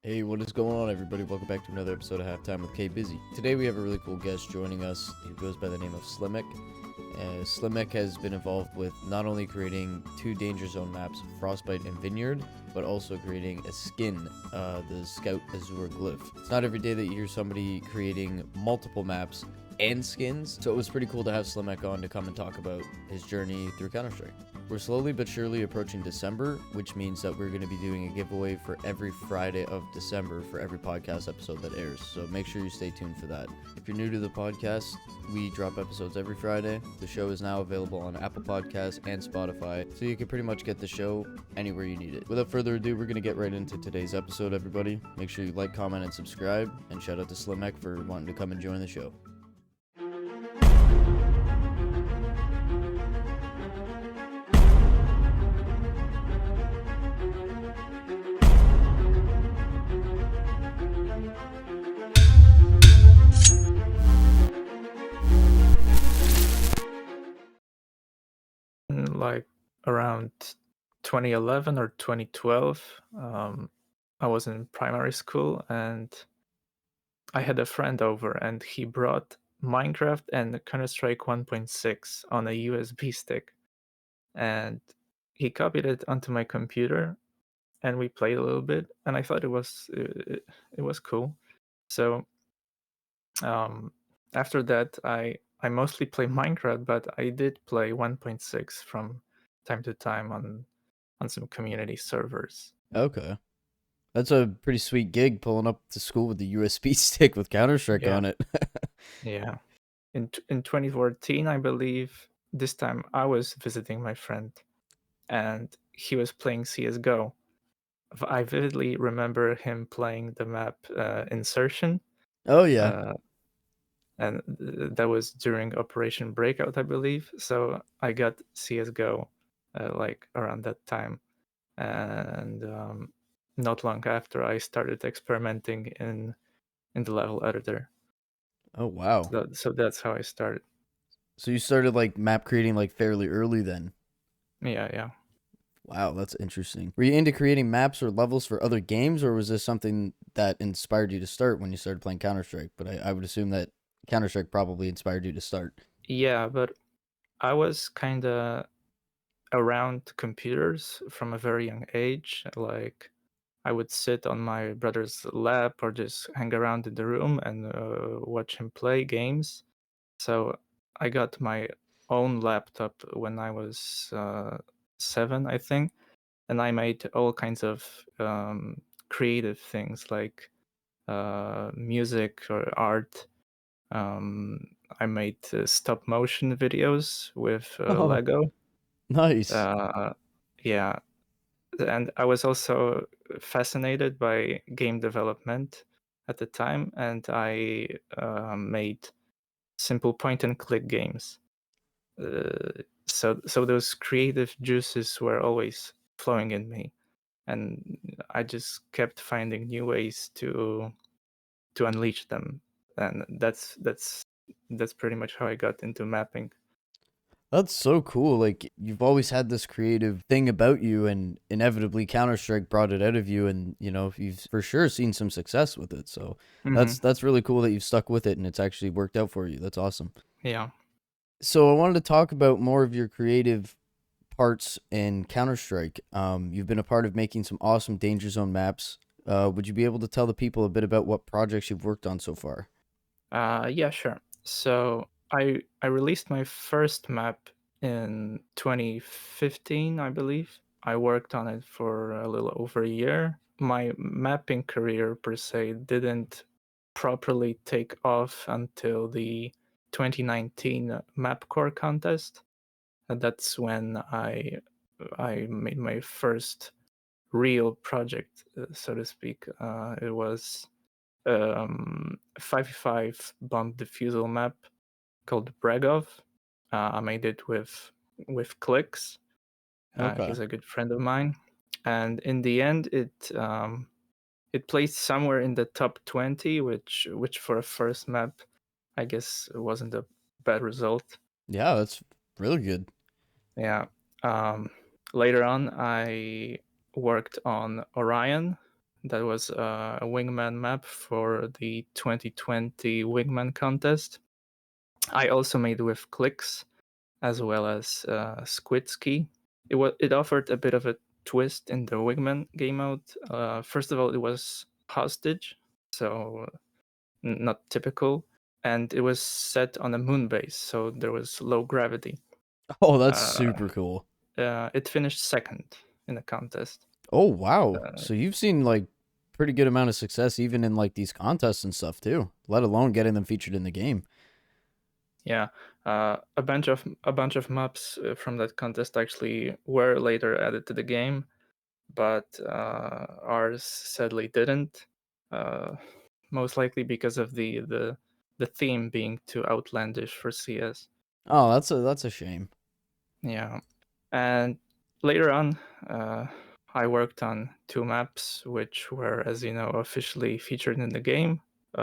Hey, what is going on, everybody? Welcome back to another episode of Halftime with Bizzy. Today we have a really cool guest joining us who goes by the name of Slimek. Slimek has been involved with not only creating two Danger Zone maps, Frostbite and Vineyard, but also creating a skin, the Scout Azure Glyph. It's not every day that you hear somebody creating multiple maps and skins, so it was pretty cool to have Slimek on to come and talk about his journey through Counter-Strike. We're slowly but surely approaching December, which means that we're going to be doing a giveaway for every Friday of December for every podcast episode that airs. So make sure you stay tuned for that. If you're new to the podcast, we drop episodes every Friday. The show is now available on Apple Podcasts and Spotify, so you can pretty much get the show anywhere you need it. Without further ado, we're going to get right into today's episode, everybody. Make sure you like, comment, and subscribe, and shout out to Slimek for wanting to come and join the show. Like around 2011 or 2012, I was in primary school and I had a friend over and he brought Minecraft and Counter-Strike 1.6 on a USB stick, and he copied it onto my computer and we played a little bit, and I thought it was cool. So after that, I mostly play Minecraft, but I did play 1.6 from time to time on some community servers. Okay. That's a pretty sweet gig, pulling up to school with the USB stick with Counter-Strike Yeah. on it. Yeah. In 2014, I believe, this time I was visiting my friend and he was playing CS:GO. I vividly remember him playing the map Insertion. Oh, yeah. Uh, and that was during Operation Breakout, I believe. So I got CS:GO like around that time, and not long after, I started experimenting in the level editor. Oh, wow. So that's how I started. So you started like map creating like fairly early then. Yeah. Wow, that's interesting. Were you into creating maps or levels for other games, or was this something that inspired you to start when you started playing Counter-Strike? But I would assume that Counter-Strike probably inspired you to start. Yeah, but I was kind of around computers from a very young age. Like, I would sit on my brother's lap or just hang around in the room and watch him play games. So I got my own laptop when I was 7, I think, and I made all kinds of creative things like music or art. I made stop motion videos with Oh, Lego. nice. Uh, yeah, and I was also fascinated by game development at the time, and I made simple point and click games. So those creative juices were always flowing in me, and I just kept finding new ways to unleash them, and that's pretty much how I got into mapping. That's so cool. Like you've always had this creative thing about you, and inevitably Counter-Strike brought it out of you, and you've for sure seen some success with it. So Mm-hmm. that's really cool that you've stuck with it and it's actually worked out for you. That's awesome. Yeah. So I wanted to talk about more of your creative parts in Counter-Strike. You've been a part of making some awesome Danger Zone maps. Would you be able to tell the people a bit about what projects you've worked on so far? Yeah, sure. So I released my first map in 2015, I believe. I worked on it for a little over a year. My mapping career per se didn't properly take off until the 2019 MapCore contest. And that's when I made my first real project, so to speak. It was 5v5 bomb defusal map called Bragov. I made it with Clicks. Okay. He's a good friend of mine, and in the end, it placed somewhere in the top 20, which for a first map, I guess wasn't a bad result. Yeah, that's really good. Yeah. Um, Later on, I worked on Orion, That was a wingman map for the 2020 wingman contest. I also made with clicks as well as Squid Ski. It offered a bit of a twist in the wingman game mode. First of all, it was hostage, so not typical, and it was set on a moon base, so there was low gravity. Oh, that's Uh, super cool. it finished second in the contest. Oh, wow. Uh, So you've seen like pretty good amount of success even in like these contests and stuff too, let alone getting them featured in the game. yeah, a bunch of maps from that contest actually were later added to the game, but ours sadly didn't. Uh, Most likely because of the theme being too outlandish for CS. Oh, that's a shame. Yeah, and later on, I worked on two maps which were, as you know, officially featured in the game: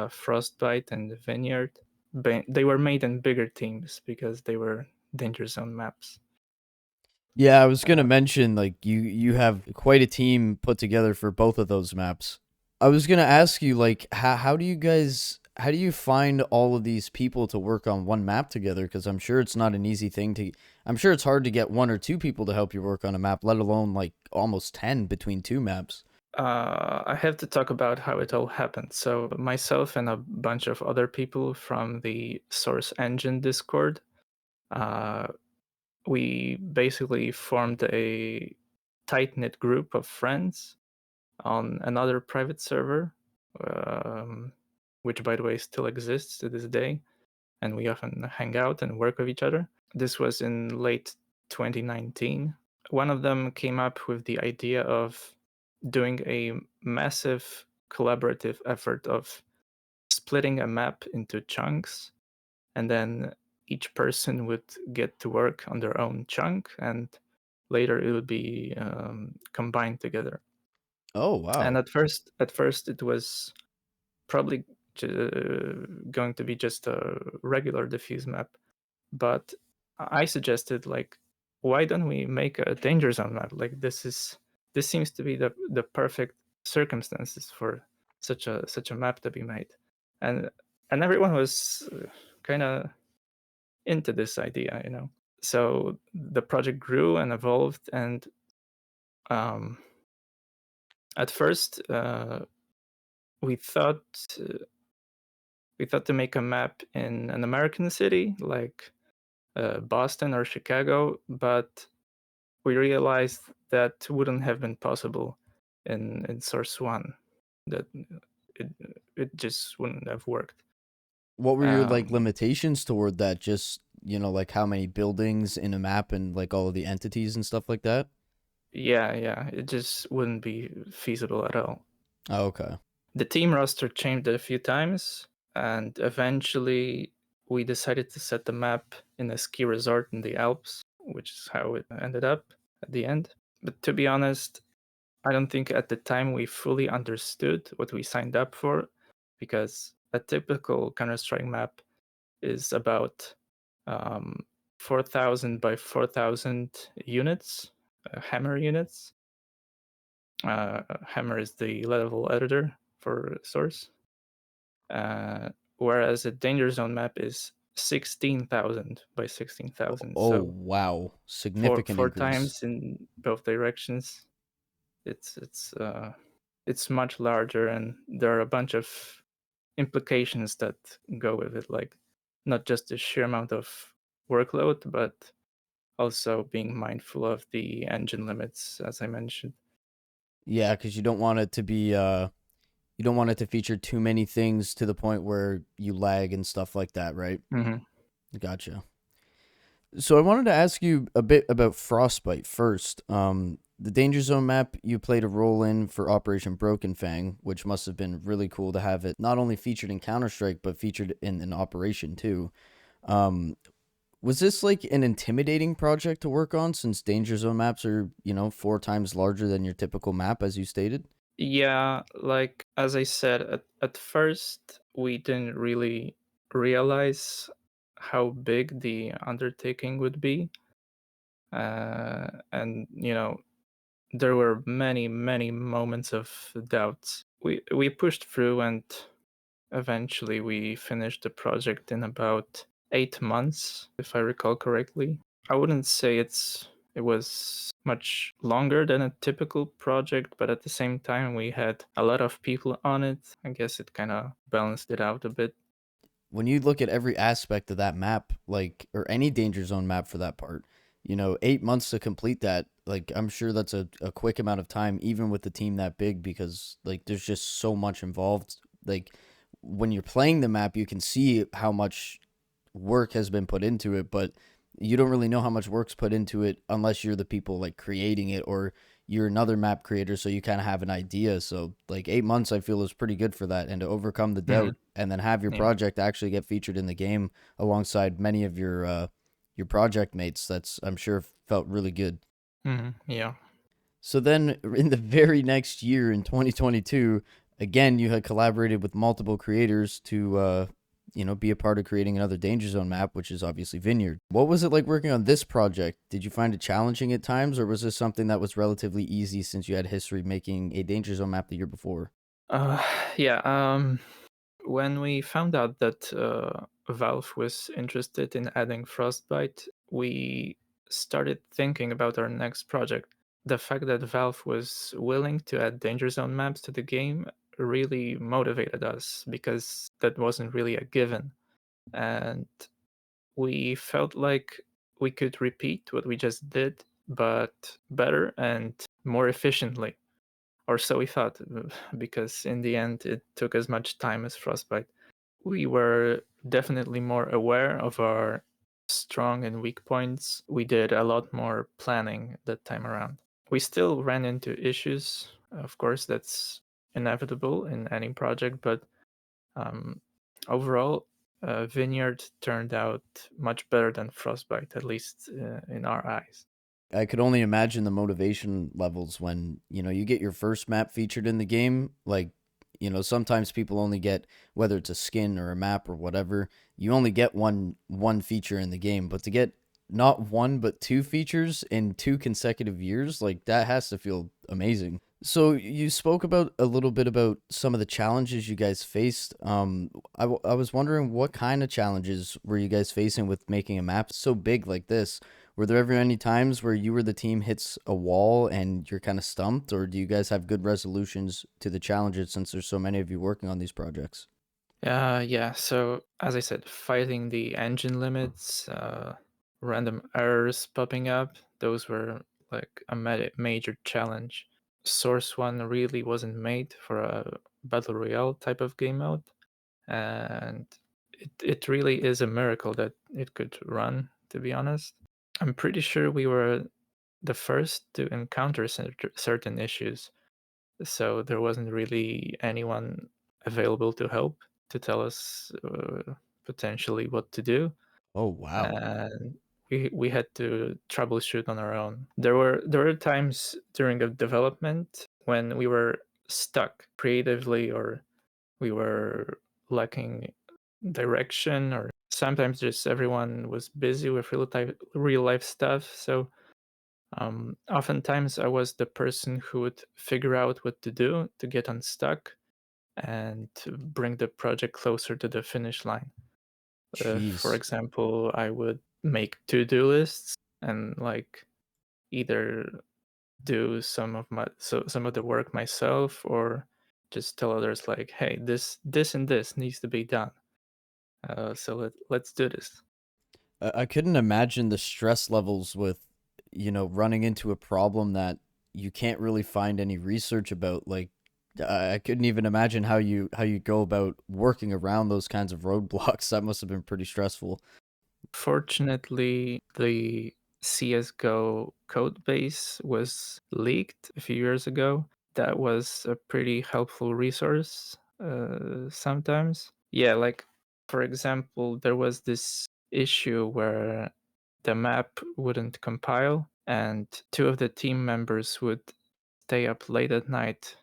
Frostbite and Vineyard. They were made in bigger teams because they were danger zone maps. Yeah, I was gonna Uh, mention like you have quite a team put together for both of those maps. I was gonna ask you like how do you find all of these people to work on one map together? Because I'm sure it's not an easy thing to. I'm sure it's hard to get one or two people to help you work on a map, let alone like almost 10 between two maps. I have to talk about how it all happened. So, myself and a bunch of other people from the Source Engine Discord, uh, we basically formed a tight knit group of friends on another private server, um, which, by the way, still exists to this day. And we often hang out and work with each other. This was in late 2019. One of them came up with the idea of doing a massive collaborative effort of splitting a map into chunks, and then each person would get to work on their own chunk, and later it would be combined together. Oh, And wow. at first it was probably going to be just a regular diffuse map, but I suggested, like, why don't we make a danger zone map? Like, this seems to be the perfect circumstances for such a map to be made, and everyone was kind of into this idea, you know. So the project grew and evolved, and um, at first we thought uh, we thought to make a map in an American city like Boston or Chicago, but we realized that wouldn't have been possible in Source One. That it it just wouldn't have worked. What were your like Um, limitations toward that? Just, like how many buildings in a map and like all of the entities and stuff like that? yeah, it just wouldn't be feasible at all. Oh, okay. The team roster changed a few times, and eventually we decided to set the map in a ski resort in the Alps, which is how it ended up at the end. But to be honest, I don't think at the time we fully understood what we signed up for, because a typical Counter-Strike map is about 4,000 by 4,000 units, hammer units. Hammer is the level editor for Source, uh, whereas a Danger Zone map is 16,000 by 16,000. Oh, So wow. four Significant four increase. times in both directions. It's much larger, and there are a bunch of implications that go with it, like not just the sheer amount of workload, but also being mindful of the engine limits, as I mentioned. Yeah, because you don't want it to be you don't want it to feature too many things to the point where you lag and stuff like that, right? Hmm. Gotcha. So I wanted to ask you a bit about Frostbite first. The Danger Zone map you played a role in for Operation Broken Fang, which must have been really cool to have it not only featured in Counter Strike but featured in an operation too. Um, was this like an intimidating project to work on since Danger Zone maps are, 4 times larger than your typical map, as you stated? Yeah, like as I said, at first we didn't really realize how big the undertaking would be. And there were many moments of doubts. We pushed through, and eventually we finished the project in about 8 months, if I recall correctly. I wouldn't say it was much longer than a typical project, but at the same time we had a lot of people on it. I guess it kind of balanced it out a bit. When you look at every aspect of that map, like, or any danger zone map for that part, 8 months to complete that, like, I'm sure that's a quick amount of time, even with the team that big, because like there's just so much involved. Like, when you're playing the map, you can see how much work has been put into it, but you don't really know how much work's put into it unless you're the people like creating it, or you're another map creator, so you kind of have an idea. So like 8 months I feel is pretty good for that, and to overcome the Hmm. doubt and then have your Yeah. project actually get featured in the game alongside many of your project mates, that's, I'm sure, felt really good. Yeah. So then in the very next year, in 2022, again, you had collaborated with multiple creators to, be a part of creating another Danger Zone map, which is obviously Vineyard. What was it like working on this project? Did you find it challenging at times, or was this something that was relatively easy since you had history making a Danger Zone map the year before? Uh, yeah. When we found out that Valve was interested in adding Frostbite, we started thinking about our next project. The fact that Valve was willing to add Danger Zone maps to the game really motivated us because that wasn't really a given. And we felt like we could repeat what we just did, but better and more efficiently. Or so we thought, because in the end, it took as much time as Frostbite. We were definitely more aware of our strong and weak points. We did a lot more planning that time around. We still ran into issues. Of course, that's inevitable in any project, but um, overall, Vineyard turned out much better than Frostbite, at least in our eyes. I could only imagine the motivation levels when, you get your first map featured in the game. Like, sometimes people only get, whether it's a skin or a map or whatever, you only get one feature in the game, but to get not one but two features in 2 consecutive years, like, that has to feel amazing. So you spoke about a little bit about some of the challenges you guys faced. I was wondering, what kind of challenges were you guys facing with making a map so big like this? Were there ever any times where you or the team hits a wall and you're kind of stumped, or do you guys have good resolutions to the challenges since there's so many of you working on these projects? Yeah. So as I said, fighting the engine limits, random errors popping up, those were like a major challenge. Source One really wasn't made for a battle royale type of game mode, and it really is a miracle that it could run. To be honest, I'm pretty sure we were the first to encounter certain issues, so there wasn't really anyone available to help, to tell us potentially what to do, Oh, wow. and we had to troubleshoot on our own. There were times during the development when we were stuck creatively, or we were lacking direction, or sometimes just everyone was busy with real life stuff. So oftentimes I was the person who would figure out what to do to get unstuck and to bring the project closer to the finish line. For Jeez. example, I would make to-do lists and like either do some of the work myself, or just tell others like, hey, this and this needs to be done. So let's do this. I couldn't imagine the stress levels with, running into a problem that you can't really find any research about. Like, I couldn't even imagine how you go about working around those kinds of roadblocks. That must have been pretty stressful. Fortunately, the CSGO code base was leaked a few years ago. That was a pretty helpful resource sometimes. Yeah, like for example, there was this issue where the map wouldn't compile, and two of the team members would stay up late at night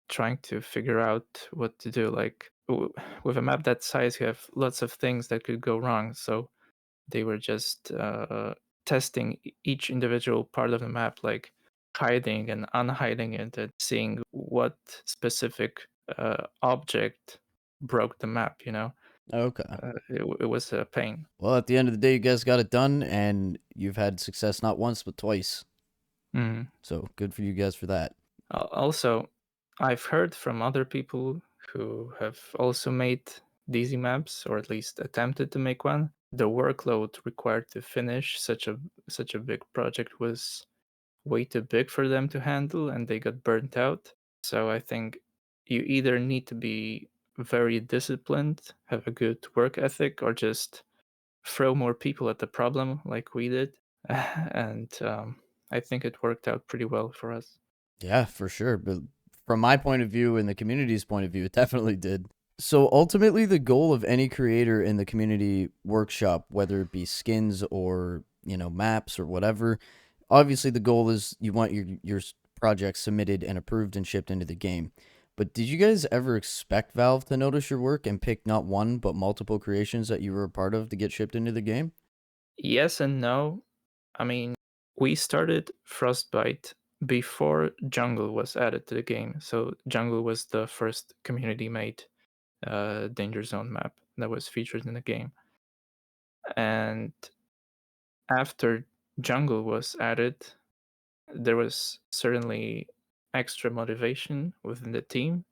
trying to figure out what to do. Like with a map that size, you have lots of things that could go wrong. So they were just testing each individual part of the map, like hiding and unhiding it and seeing what specific object broke the map, you know? Okay. It was a pain. Well, at the end of the day, you guys got it done, and you've had success not once but twice. Mm. So good for you guys for that. Also, I've heard from other people who have also made DZ maps, or at least attempted to make one. The workload required to finish such a big project was way too big for them to handle, and they got burnt out. So I think you either need to be very disciplined, have a good work ethic, or just throw more people at the problem like we did. And I think it worked out pretty well for us. Yeah, for sure. But from my point of view and the community's point of view, it definitely did. So ultimately, the goal of any creator in the community workshop, whether it be skins or maps or whatever, obviously the goal is you want your project submitted and approved and shipped into the game. But did you guys ever expect Valve to notice your work and pick not one but multiple creations that you were a part of to get shipped into the game? Yes and no. I mean, we started Frostbite before Jungle was added to the game. So Jungle was the first community made Danger Zone map that was featured in the game. And after Jungle was added, there was certainly extra motivation within the team,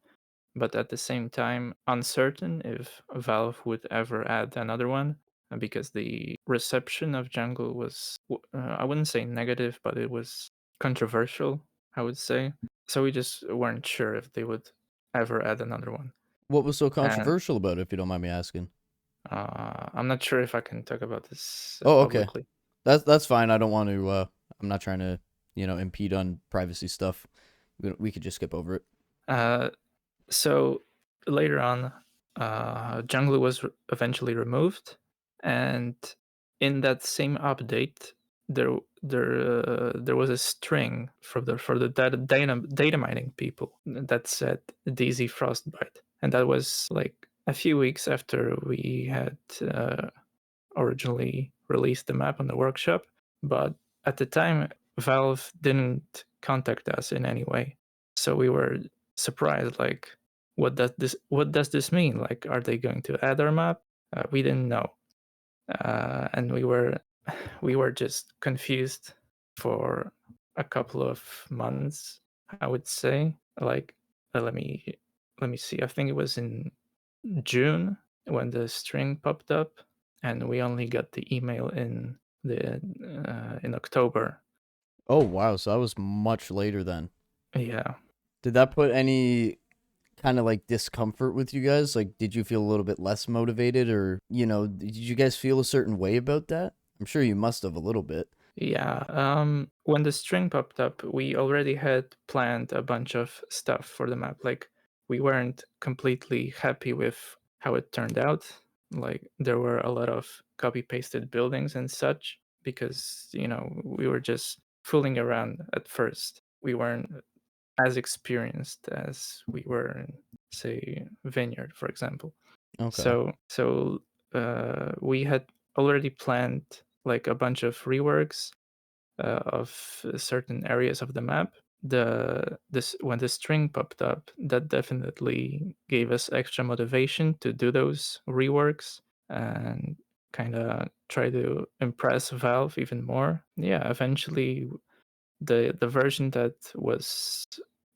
but at the same time, uncertain if Valve would ever add another one because the reception of Jungle was, I wouldn't say negative, but it was controversial, I would say. So we just weren't sure if they would ever add another one. What was so And controversial about it, if you don't mind me asking? I'm not sure if I can talk about this Oh, okay. publicly. That's fine. I don't want to. I'm not trying to, impede on privacy stuff. We could just skip over it. Uh, so later on, Jungle was eventually removed, and in that same update, there was a string for the data mining people that said DZ Frostbite, and that was like a few weeks after we had originally released the map on the workshop. But at the time, Valve didn't contact us in any way, so we were surprised. Like, what does this mean? Like, are they going to add our map? We didn't know, and we were just confused for a couple of months, I would say. Like, let me see. I think it was in June when the string popped up, and we only got the email in October. Oh wow, so that was much later then. Yeah, Did that put any kind of like discomfort with you guys? Like, did you feel a little bit less motivated, or did you guys feel a certain way about that? I'm sure you must have a little bit. yeah. When the string popped up, we already had planned a bunch of stuff for the map. Like, we weren't completely happy with how it turned out. Like, there were a lot of copy pasted buildings and such because we were just fooling around at first. We weren't as experienced as we were in, say, Vineyard, for example. Okay. So we had already planned like a bunch of reworks of certain areas of the map. This when the string popped up, that definitely gave us extra motivation to do those reworks and kind of try to impress Valve even more. Yeah, eventually the version that was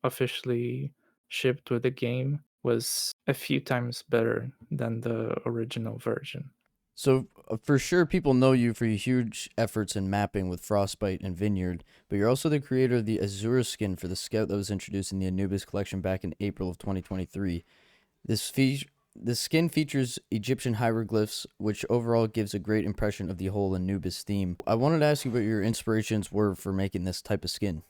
officially shipped with the game was a few times better than the original version. So for sure, people know you for your huge efforts in mapping with Frostbite and Vineyard, but you're also the creator of the Azure skin for the Scout that was introduced in the Anubis collection back in April of 2023. This skin features Egyptian hieroglyphs, which overall gives a great impression of the whole Anubis theme. I wanted to ask you what your inspirations were for making this type of skin.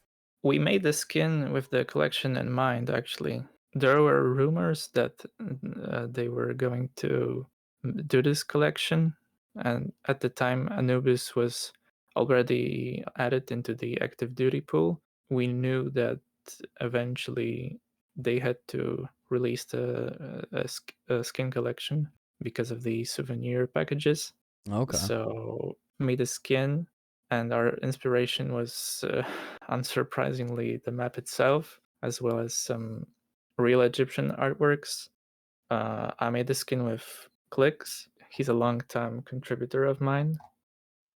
We made the skin with the collection in mind, actually. There were rumors that they were going to do this collection, and at the time, Anubis was already added into the active duty pool. We knew that eventually they had to release a skin collection because of the souvenir packages. Okay. So made a skin, and our inspiration was unsurprisingly the map itself, as well as some real Egyptian artworks. I made the skin with Clicks. He's a long-time contributor of mine.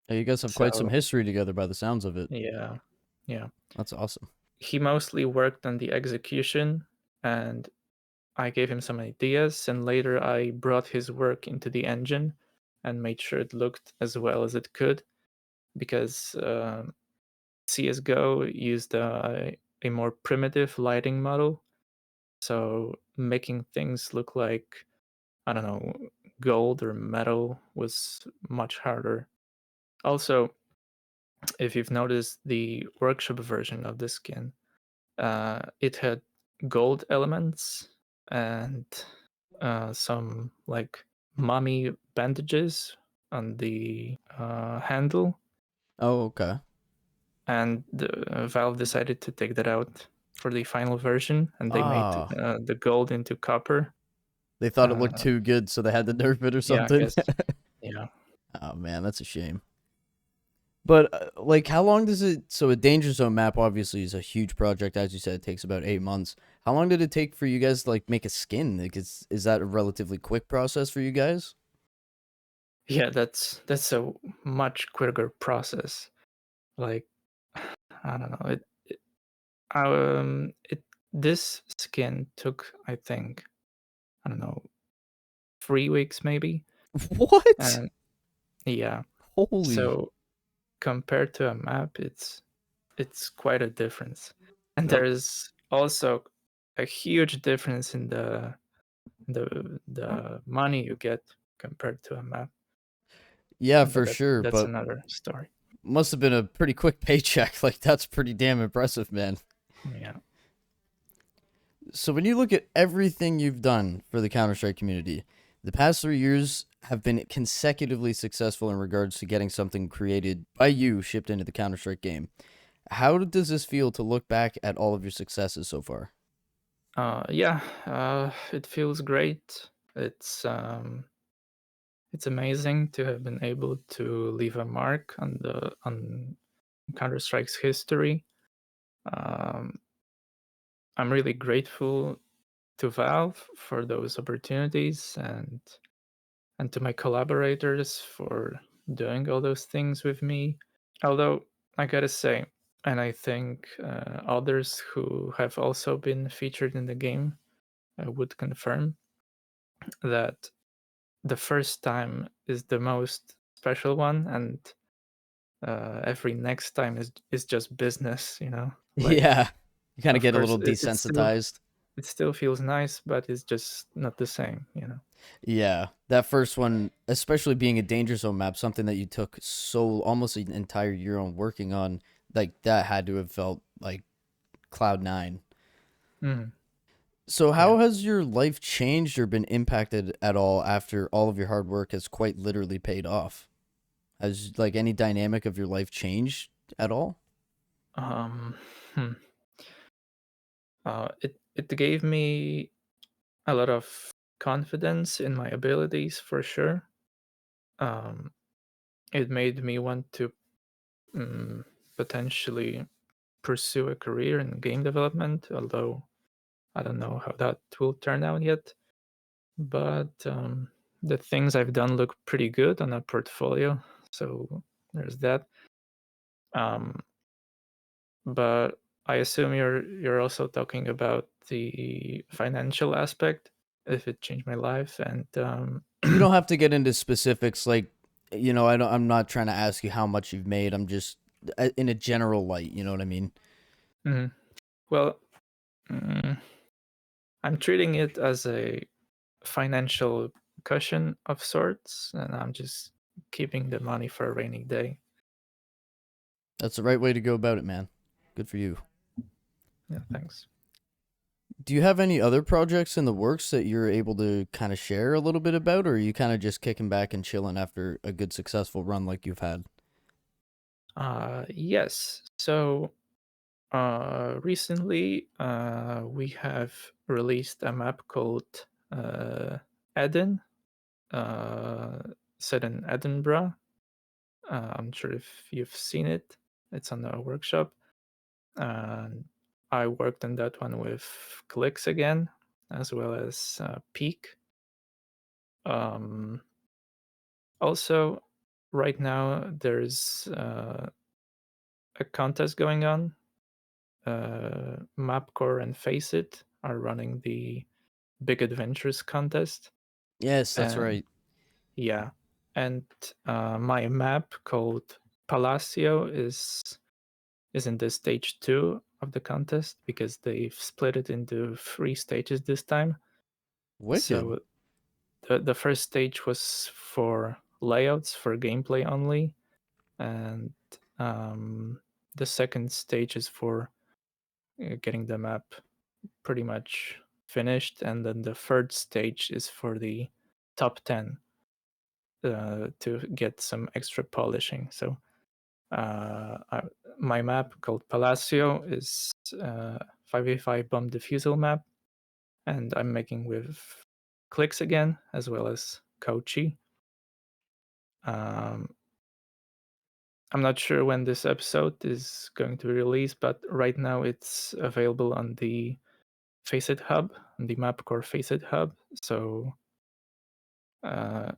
You guys have quite some So history together by the sounds of it. yeah, yeah. That's awesome. He mostly worked on the execution, and I gave him some ideas, and later I brought his work into the engine and made sure it looked as well as it could, because CSGO used a more primitive lighting model. So making things look like, I don't know, gold or metal was much harder. Also, if you've noticed the workshop version of the skin, it had gold elements and some like mummy bandages on the handle, Oh, okay. and Valve decided to take that out for the final version, and they made Ah, the gold into copper. they thought it looked Uh, too good, so they had to nerf it or yeah, I something. guess. Yeah. Oh man, that's a shame. But like, how long does it? So a danger zone map obviously is a huge project, as you said. It takes about 8 months. How long did it take for you guys to like make a skin? Like, is that a relatively quick process for you guys? Yeah, that's a much quicker process. Like, I don't know. It this skin took, I think, I don't know, 3 weeks maybe. What? And yeah, Holy. so compared to a map, it's quite a difference. And That, there's also a huge difference in the money you get compared to a map. yeah, But for sure. that's But another story. must have been a pretty quick paycheck. Like, that's pretty damn impressive, man. Yeah. So when you look at everything you've done for the Counter-Strike community, the past 3 years have been consecutively successful in regards to getting something created by you shipped into the Counter-Strike game. How does this feel to look back at all of your successes so far? Yeah, it feels great. It's amazing to have been able to leave a mark on Counter Strike's history. Um, I'm really grateful to Valve for those opportunities, and to my collaborators for doing all those things with me. Although I gotta say, and I think others who have also been featured in the game would confirm that the first time is the most special one, and every next time is just business, like, Yeah, you kind of of get a course little it desensitized. still feels nice, but it's just not the same. Yeah, that first one, especially being a danger zone map, something that you took so almost an entire year on working on, like that had to have felt like cloud nine. Mhm. So Yeah. how has your life changed or been impacted at all after all of your hard work has quite literally paid off? Has like any dynamic of your life changed at all? um hmm. It gave me a lot of confidence in my abilities, for sure. um it made me want to mm, potentially pursue a career in game development, although I don't know how that will turn out yet. But the things I've done look pretty good on a portfolio, so there's that. Um, but I assume you're also talking about the financial aspect, if it changed my life, and You don't have to get into specifics like I'm not trying to ask you how much you've made. I'm just in a general light, you know what I mean? mhm. Well, mm, I'm treating it as a financial cushion of sorts, and I'm just keeping the money for a rainy day. That's the right way to go about it, man. Good for you. Yeah, thanks. Do you have any other projects in the works that you're able to kind of share a little bit about, or are you kind of just kicking back and chilling after a good successful run like you've had? Yes. So recently, we have released a map called Eden, uh, set in Edinburgh. I'm not sure if you've seen it. It's on the workshop. And I worked on that one with clicks again, as well as peak. Um, Also, right now there's a contest going on. Mapcore and Faceit are running the Big Adventures contest, Yes, that's and right. yeah, and my map called Palacio is in the stage 2 of the contest because they've split it into 3 stages this time. Wicked. So the first stage was for layouts for gameplay only, and the second stage is for getting the map pretty much finished, and then the third stage is for the top 10 to get some extra polishing. So I, my map called Palacio is 5v5 bomb defusal map, and I'm making with clicks again as well as Kochi. Um, I'm not sure when this episode is going to be released, but right now it's available on the Faceit Hub, the MapCore Faceit Hub. So uh,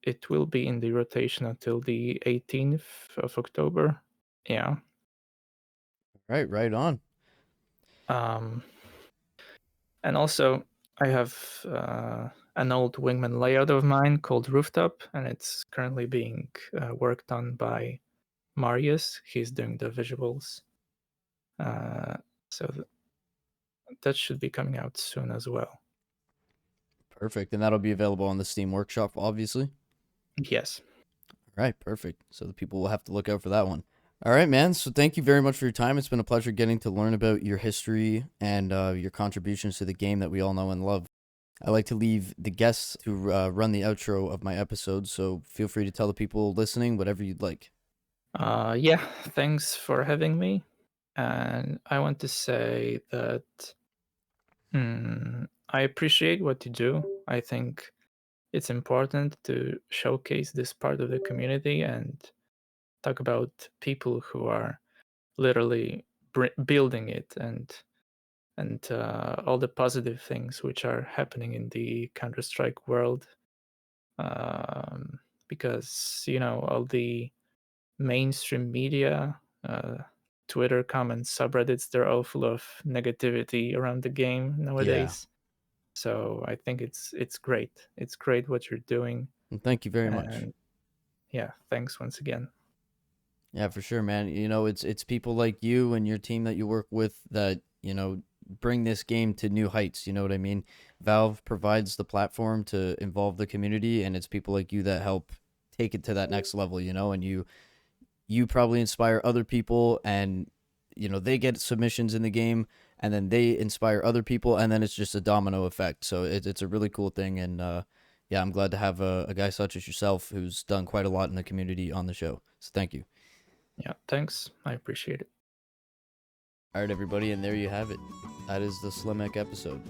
it will be in the rotation until the 18th of October. Yeah. Right on. Um, and also, I have an old Wingman layout of mine called Rooftop, and it's currently being worked on by Marius. He's doing the visuals. So that should be coming out soon as well. Perfect. And that'll be available on the Steam Workshop, obviously. Yes. Right, perfect. So the people will have to look out for that one. All right, man. So thank you very much for your time. It's been a pleasure getting to learn about your history and your contributions to the game that we all know and love. I like to leave the guests to run the outro of my episodes, so feel free to tell the people listening whatever you'd like. Yeah, thanks for having me. And I want to say that I appreciate what you do. I think it's important to showcase this part of the community and talk about people who are literally building it, and all the positive things which are happening in the Counter-Strike world. Because all the mainstream media, Twitter comments, subreddits, they're all full of negativity around the game Yeah. nowadays. So I think it's great. It's great what you're doing, And thank you very much. and yeah, thanks once again. Yeah, for sure, man. It's people like you and your team that you work with that, bring this game to new heights. You know what I mean? Valve provides the platform to involve the community, and it's people like you that help take it to that next level, and you probably inspire other people, and they get submissions in the game, and then they inspire other people, and then it's just a domino effect. So it's a really cool thing. And yeah, I'm glad to have a guy such as yourself who's done quite a lot in the community on the show. So thank you. Yeah, thanks. I appreciate it. All right, everybody, and there you have it. That is the Slimek episode.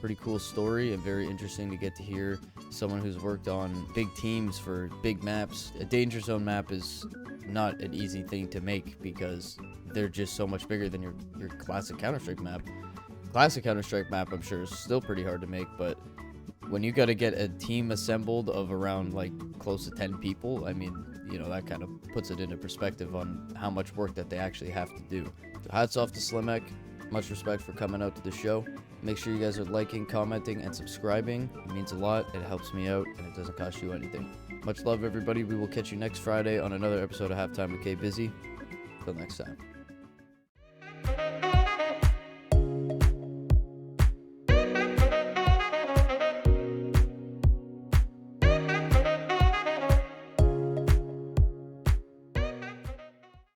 Pretty cool story and very interesting to get to hear someone who's worked on big teams for big maps. A danger zone map is not an easy thing to make because they're just so much bigger than your classic Counter-Strike map. Classic Counter-Strike map, I'm sure, is still pretty hard to make, but when you got to get a team assembled of around like close to 10 people, I mean, that kind of puts it into perspective on how much work that they actually have to do. So hats off to Slimek. Much respect for coming out to the show. Make sure you guys are liking, commenting, and subscribing. It means a lot. It helps me out, and it doesn't cost you anything. Much love, everybody. We will catch you next Friday on another episode of Halftime with Bizzy. Till next time.